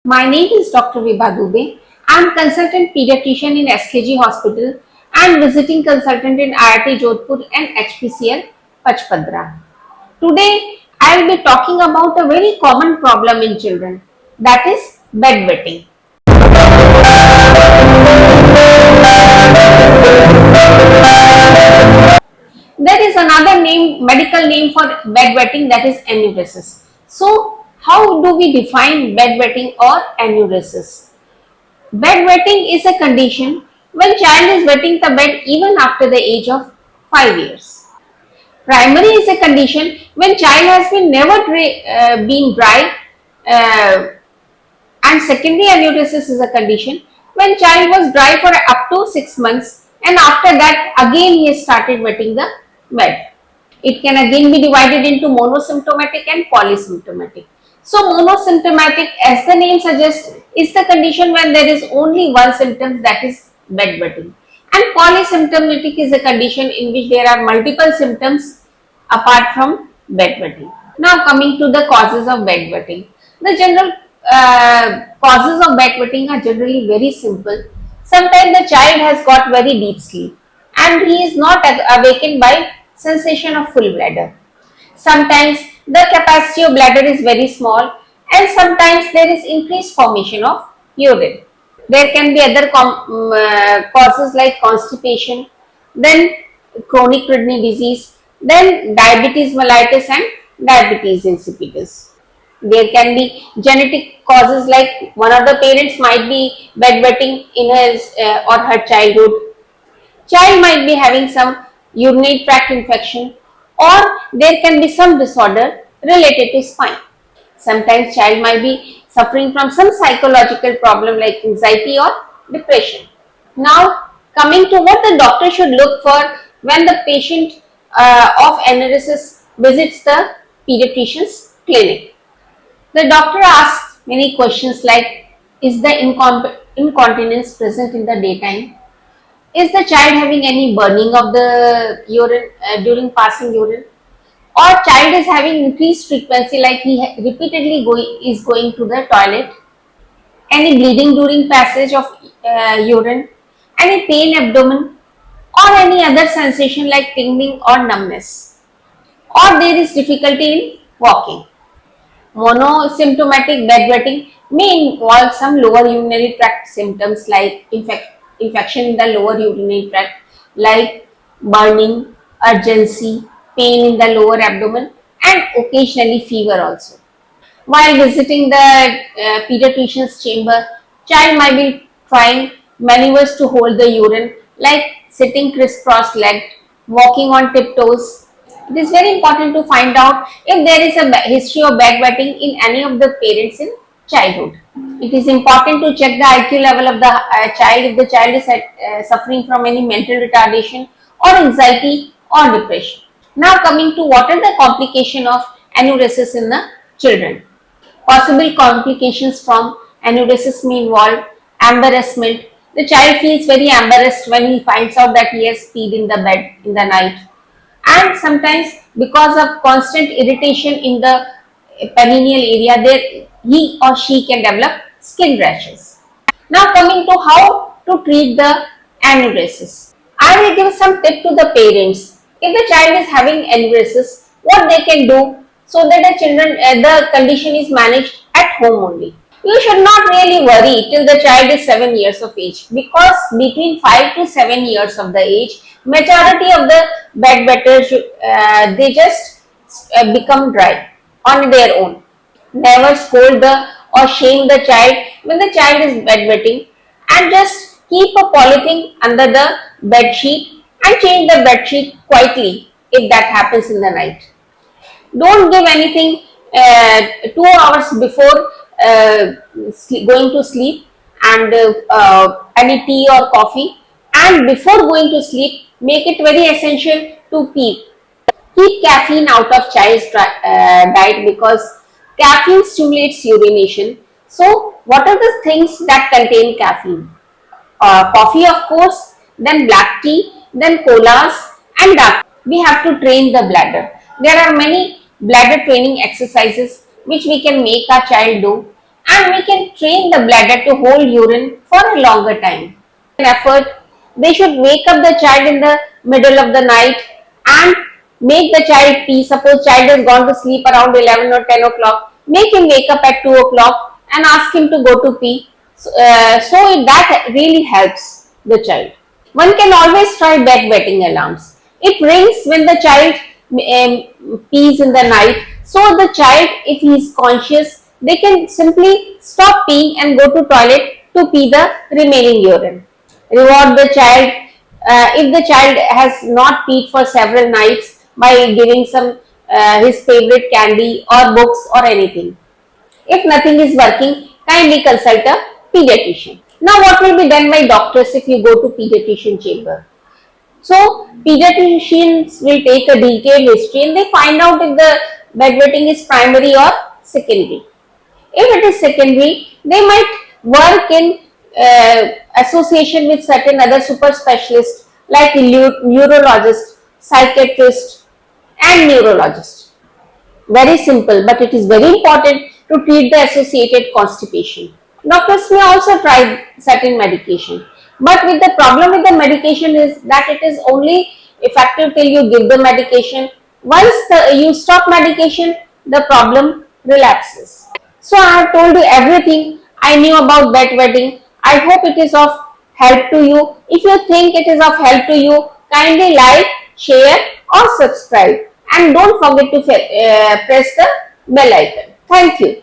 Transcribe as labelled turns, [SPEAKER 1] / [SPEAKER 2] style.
[SPEAKER 1] My name is Dr. Vibha Dubey. I am consultant pediatrician in SKG Hospital and visiting consultant in IIT Jodhpur and HPCL Pachpadra. Today, I will be talking about a very common problem in children, that is bedwetting. There is another medical name for bedwetting, that is enuresis. So, how do we define bedwetting or enuresis? Bedwetting is a condition when child is wetting the bed even after the age of 5 years. Primary is a condition when child has been never been dry, uh, and secondary enuresis is a condition when child was dry for up to 6 months and after that again he has started wetting the bed. It can again be divided into monosymptomatic and polysymptomatic. So monosymptomatic, as the name suggests, is the condition when there is only one symptom, that is bedwetting. And polysymptomatic is a condition in which there are multiple symptoms apart from bedwetting. Now coming to the causes of bedwetting. The general causes of bedwetting are generally very simple. Sometimes the child has got very deep sleep and he is not awakened by sensation of full bladder. Sometimes the capacity of bladder is very small and sometimes there is increased formation of urine. There can be other causes like constipation, then chronic kidney disease, then diabetes mellitus and diabetes insipidus. There can be genetic causes like one of the parents might be bedwetting in his or her childhood. Child might be having some urinary tract infection, or there can be some disorder related to spine. Sometimes child might be suffering from some psychological problem like anxiety or depression. Now coming to what the doctor should look for when the patient of enuresis visits the pediatrician's clinic. The doctor asks many questions like, is the incontinence present in the daytime? Is the child having any burning of the urine during passing urine? Or child is having increased frequency like he repeatedly is going to the toilet? Any bleeding during passage of urine? Any pain abdomen? Or any other sensation like tingling or numbness? Or there is difficulty in walking? Monosymptomatic bedwetting may involve some lower urinary tract symptoms like infection in the lower urinary tract, like burning, urgency, pain in the lower abdomen, and occasionally fever also. While visiting the pediatrician's chamber, child might be trying maneuvers to hold the urine, like sitting crisscross legged, walking on tiptoes. It is very important to find out if there is a history of bedwetting in any of the parents in childhood. It is important to check the IQ level of the child if the child is suffering from any mental retardation or anxiety or depression. Now coming to what are the complications of enuresis in the children. Possible complications from enuresis may involve embarrassment. The child feels very embarrassed when he finds out that he has peed in the bed in the night. And sometimes because of constant irritation in the perineal area, there he or she can develop skin rashes. Now coming to how to treat the enuresis. I will give some tip to the parents. If the child is having enuresis, what they can do so that the condition is managed at home only. You should not really worry till the child is 7 years of age, because between 5 to 7 years of the age, majority of the bedwetters they just become dry on their own. Never scold or shame the child when the child is bedwetting, and just keep a polythene under the bed sheet and change the bed sheet quietly if that happens in the night. Don't give anything 2 hours before going to sleep, and any tea or coffee, and before going to sleep make it very essential to pee. Keep caffeine out of child's diet, because caffeine stimulates urination. So what are the things that contain caffeine? Coffee of course, then black tea, then colas and dark. We have to train the bladder. There are many bladder training exercises which we can make our child do, and we can train the bladder to hold urine for a longer time. Effort, they should wake up the child in the middle of the night and make the child pee. Suppose child has gone to sleep around 11 or 10 o'clock, make him wake up at 2 o'clock and ask him to go to pee. So that really helps the child. One can always try bedwetting alarms. It rings when the child pees in the night. So the child, if he is conscious, they can simply stop peeing and go to toilet to pee the remaining urine. Reward the child if the child has not peed for several nights by giving some his favorite candy or books or anything. If nothing is working, kindly consult a pediatrician. Now what will be done by doctors if you go to pediatrician chamber? So pediatricians will take a detailed history and they find out if the bedwetting is primary or secondary. If it is secondary, they might work in association with certain other super specialists like neurologist, psychiatrist and neurologist. Very simple, but it is very important to treat the associated constipation. Doctors may also try certain medication, but with the problem with the medication is that it is only effective till you give the medication. Once you stop medication, the problem relapses. So I have told you everything I knew about bedwetting. I hope it is of help to you. If you think it is of help to you, kindly like, share or subscribe and don't forget to press the bell icon. Thank you.